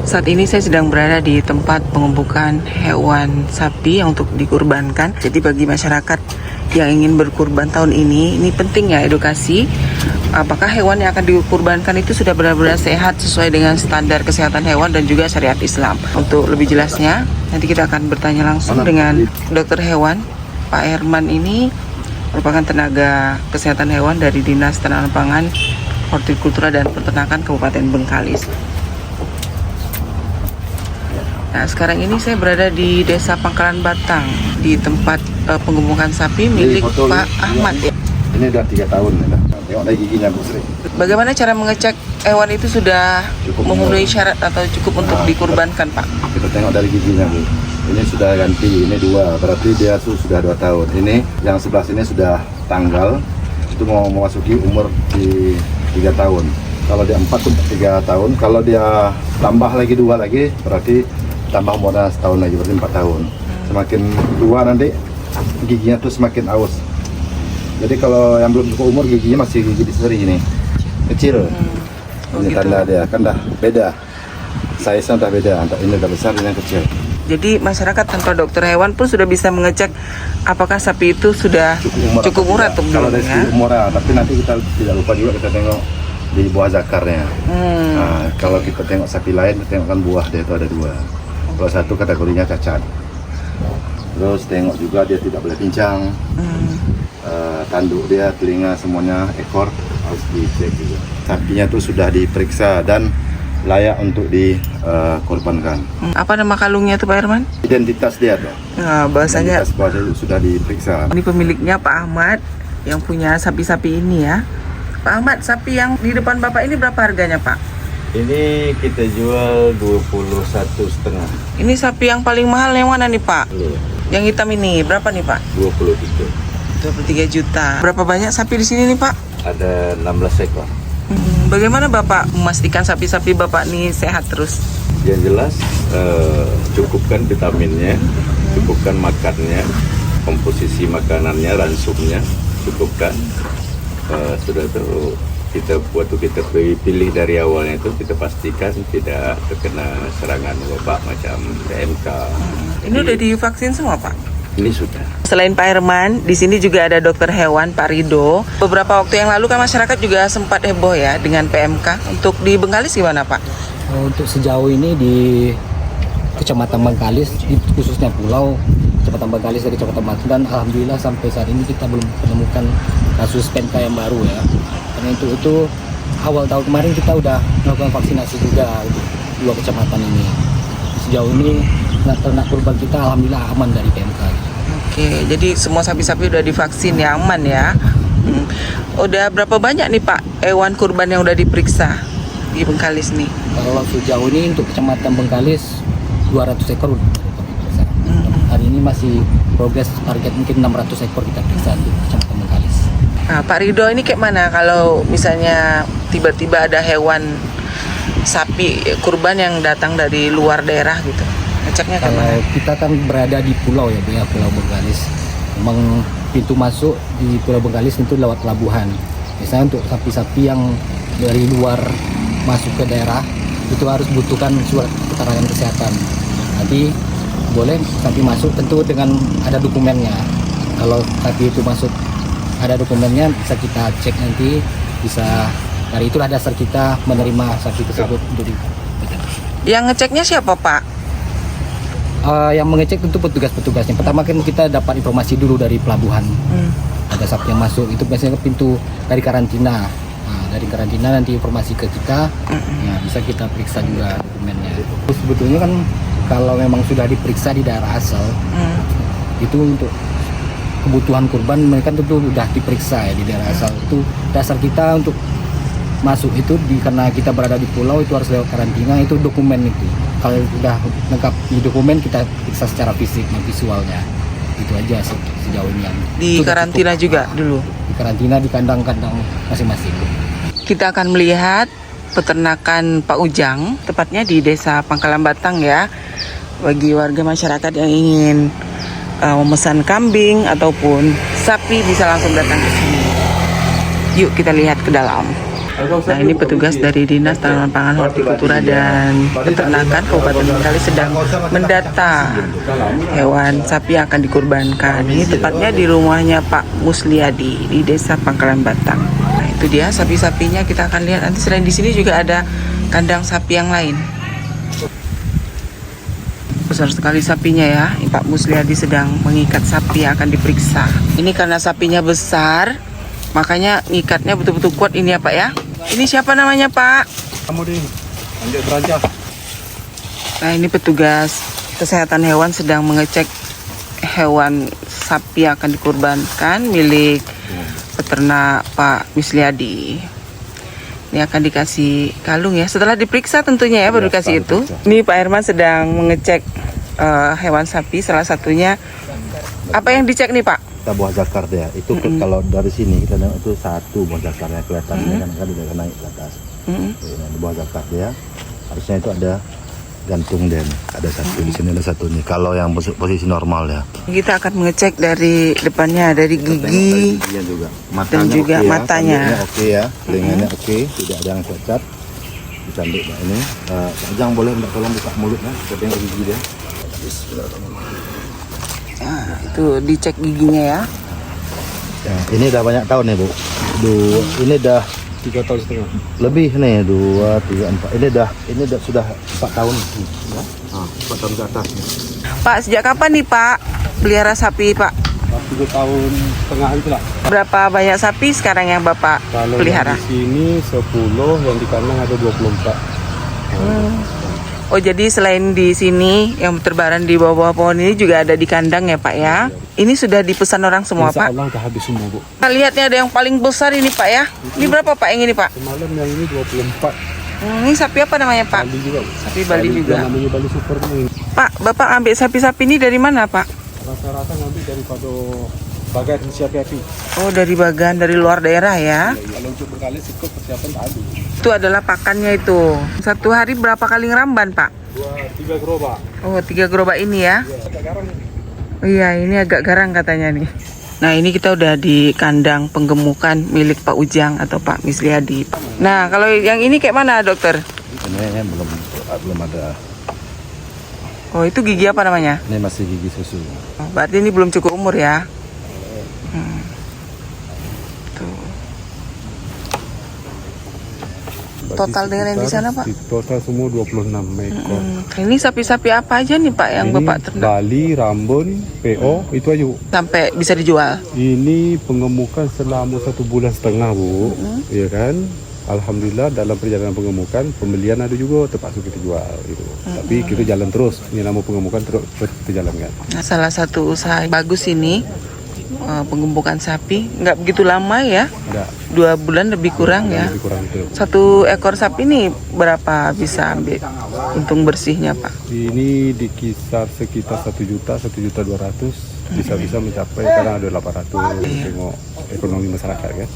Saat ini saya sedang berada di tempat pengembukan hewan sapi yang untuk dikurbankan. Jadi bagi masyarakat yang ingin berkurban tahun ini penting ya edukasi. Apakah hewan yang akan dikurbankan itu sudah benar-benar sehat sesuai dengan standar kesehatan hewan dan juga syariat Islam. Untuk lebih jelasnya, nanti kita akan bertanya langsung dengan dokter hewan. Pak Herman ini merupakan tenaga kesehatan hewan dari Dinas Tanaman Pangan, Hortikultura dan Peternakan Kabupaten Bengkalis. Nah, sekarang ini saya berada di Desa Pangkalan Batang, di tempat pengembukan sapi milik Pak Ahmad ya. Ini udah 3 tahun ya. Tengok dari giginya Bu Sri. Bagaimana cara mengecek hewan itu sudah memenuhi syarat atau cukup untuk dikurbankan, Pak? Kita tengok dari giginya Bu. Ini sudah ganti, ini 2, berarti dia sudah 2 tahun. Ini yang sebelah sini sudah tanggal, itu mau memasuki umur di 3 tahun. Kalau dia 4 tuh 3 tahun, kalau dia tambah lagi 2 lagi, berarti tambah umurnya setahun lagi, berarti 4 tahun. Semakin tua nanti giginya tuh semakin aus. Jadi kalau yang belum cukup umur giginya masih gigi di seri ini, kecil. Ini gitu. Tanda dia kan dah beda, size-nya udah beda. Ini udah besar, ini yang kecil. Jadi masyarakat tanpa dokter hewan pun sudah bisa mengecek apakah sapi itu sudah cukup umur atau belum. Kalau dari segi umurnya, tapi nanti kita tidak lupa juga kita tengok di buah zakarnya. Nah, kalau kita tengok sapi lain, kita tengokkan buah dia itu ada 2. Kalau satu kategorinya cacat. Terus tengok juga dia tidak boleh pincang. Tanduk dia, telinga, semuanya, ekor harus dicek juga. Sapinya itu sudah diperiksa dan layak untuk dikorbankan. Apa nama kalungnya itu Pak Herman? Identitas dia tuh. Nah, bahasanya sudah diperiksa. Ini pemiliknya Pak Ahmad yang punya sapi-sapi ini ya. Pak Ahmad, sapi yang di depan Bapak ini berapa harganya Pak? Ini kita jual 21,5. Ini sapi yang paling mahal yang mana nih Pak? Loh, Yang hitam ini berapa nih Pak? 23. 23 juta. Berapa banyak sapi di sini nih Pak? Ada 16 ekor. Bagaimana Bapak memastikan sapi-sapi Bapak nih sehat terus? Yang jelas cukupkan vitaminnya, cukupkan makannya, komposisi makanannya, ransumnya, cukupkan. Sudah itu kita waktu kita pilih dari awalnya itu kita pastikan tidak terkena serangan wabak macam PMK. Ini udah divaksin semua Pak? Ini sudah. Selain Pak Herman, di sini juga ada dokter hewan Pak Rido. Beberapa waktu yang lalu kan masyarakat juga sempat heboh ya dengan PMK. Untuk di Bengkalis gimana Pak? Untuk sejauh ini di Kecamatan Bengkalis, khususnya Pulau Kecamatan Bengkalis dari Kecamatan Batu, dan alhamdulillah sampai saat ini kita belum menemukan kasus PMK yang baru ya. Karena itu awal tahun kemarin kita udah melakukan vaksinasi juga untuk 2 kecamatan ini. Sejauh ini ternak kurban kita alhamdulillah aman dari PMK. Oke, jadi semua sapi-sapi udah divaksin ya, aman ya. Udah berapa banyak nih Pak hewan kurban yang udah diperiksa di Bengkalis nih? Kalau sejauh ini untuk Kecamatan Bengkalis 200 ekor udah diperiksa. Hari ini masih progres, target mungkin 600 ekor kita periksa di Kecamatan Bengkalis. Nah, Pak Rido ini kayak mana kalau misalnya tiba-tiba ada hewan sapi kurban yang datang dari luar daerah gitu? Ngeceknya kayak mana? Kita kan berada di pulau ya, Bu, ya, Pulau Bengkalis. Memang pintu masuk di Pulau Bengkalis itu lewat pelabuhan. Misalnya untuk sapi-sapi yang dari luar masuk ke daerah itu harus butuhkan surat keterangan kesehatan. Nanti boleh sapi masuk tentu dengan ada dokumennya. Kalau sapi itu masuk ada dokumennya bisa kita cek nanti, bisa dari itulah dasar kita menerima sapi tersebut untuk Yang ngeceknya siapa Pak? yang mengecek tentu petugas-petugasnya. Pertama kan kita dapat informasi dulu dari pelabuhan. Ada sapi yang masuk, itu biasanya ke pintu dari karantina. Nah, dari karantina nanti informasi ke kita, bisa kita periksa juga dokumennya. Terus sebetulnya kan kalau memang sudah diperiksa di daerah asal, itu untuk kebutuhan kurban mereka tentu sudah diperiksa ya di daerah asal. Itu dasar kita untuk masuk itu karena kita berada di pulau itu harus lewat karantina, itu dokumen itu. Kalau sudah lengkap di dokumen kita periksa secara fisik dan visualnya. Itu aja sejauh ini yang Di karantina juga dulu? Di karantina di kandang-kandang masing-masing. Kita akan melihat peternakan Pak Ujang, tepatnya di Desa Pangkalan Batang ya. Bagi warga masyarakat yang ingin memesan kambing ataupun sapi bisa langsung datang ke sini. Yuk kita lihat ke dalam. Nah, ini petugas dari Dinas Tanaman Pangan Hortikultura dan Peternakan Kabupaten Bengkalis sedang mendata hewan sapi yang akan dikurbankan. Ini tepatnya di rumahnya Pak Musliadi di Desa Pangkalan Batang. Nah, itu dia sapi-sapinya, kita akan lihat nanti. Selain di sini juga ada kandang sapi yang lain. Besar sekali sapinya ya. Pak Musliadi sedang mengikat sapi yang akan diperiksa. Ini karena sapinya besar, makanya ngikatnya betul-betul kuat ini ya Pak ya. Ini siapa namanya Pak? Kamu di lanjut beraja. Nah, ini petugas kesehatan hewan sedang mengecek hewan sapi yang akan dikurbankan milik peternak Pak Musliadi. Ini akan dikasih kalung ya. Setelah diperiksa tentunya ya baru dikasih itu. Ini Pak Herman sedang mengecek hewan sapi, salah satunya. Apa yang dicek nih Pak? Kita buah zakar dia. Itu kalau dari sini kita lihat itu satu buah zakarnya kelihatannya kan udah naik ke atas. Nah, di buah zakar dia harusnya itu ada gantung dan ada satu di sini, ada satu nih. Kalau yang posisi normal ya. Kita akan mengecek dari depannya, dari gigi Juga. dan juga oke ya, matanya. tanduknya oke ya, telinganya oke, tidak ada yang cacat. Ditanduk Mbak ini. Jangan boleh Mbak tolong buka mulutnya, yang gigi dia. Nah, itu dicek giginya ya. Ya, ini udah banyak tahun nih Bu. Ini udah 3 tahun setengah. lebih nih 2, 3, 4. Ini udah sudah 4 tahun. Ya. 4 tahun ke atas. Pak, sejak kapan nih Pak pelihara sapi Pak? 3 tahun setengah itu lah. Berapa banyak sapi sekarang yang Bapak Kalau pelihara? di sini 10, yang di kandang ada 24. Oh, jadi selain di sini yang terbaran di bawah-bawah pohon ini juga ada di kandang ya Pak ya? Ini sudah dipesan orang semua Insya Pak? Allah udah habis semua Bu. Kita lihatnya ada yang paling besar ini Pak ya? Ini berapa Pak yang ini Pak? Semalam yang ini 24. Ini sapi apa namanya Pak? Bali juga Bu. Sapi Bali juga. Yang namanya Bali Super ini. Pak, Bapak ambil sapi-sapi ini dari mana Pak? Rata-rata ngambil daripada bagian siapa api. Oh, dari bagan dari luar daerah ya? Kalau untuk Bengkalis ikut persiapan tak ada. Itu adalah pakannya itu. Satu hari berapa kali ngeramban Pak? 2-3 gerobak. Oh, 3 gerobak ini ya? Agak garang. Iya, ini agak garang katanya nih. Nah, ini kita udah di kandang penggemukan milik Pak Ujang atau Pak Musliadi. Nah, kalau yang ini kayak mana dokter? Ini belum ada. Oh, itu gigi apa namanya? Ini masih gigi susu. Oh, berarti ini belum cukup umur ya? Tuh. Total dengan yang di sana Pak? Total semua 26 ekor. Ini sapi-sapi apa aja nih Pak yang Ini Bapak ternak? Bali, Rambon, PO, itu aja Bu. Sampai bisa dijual? Ini pengemukan selama 1,5 bulan Bu, ya kan? Alhamdulillah dalam perjalanan pengemukan pembelian ada juga terpaksa kita jual gitu. Tapi kita jalan terus. Ini nama pengemukan terus kita jalankan. Nah, salah satu usaha bagus ini penggemukan sapi, nggak begitu lama ya? Ada 2 bulan lebih kurang ya? lebih kurang itu. 1 ekor sapi ini berapa bisa ambil untung bersihnya Pak? Ini di kisar sekitar 1 juta, 1.200.000 bisa mencapai karena ada 800 tengok ekonomi masyarakat kan.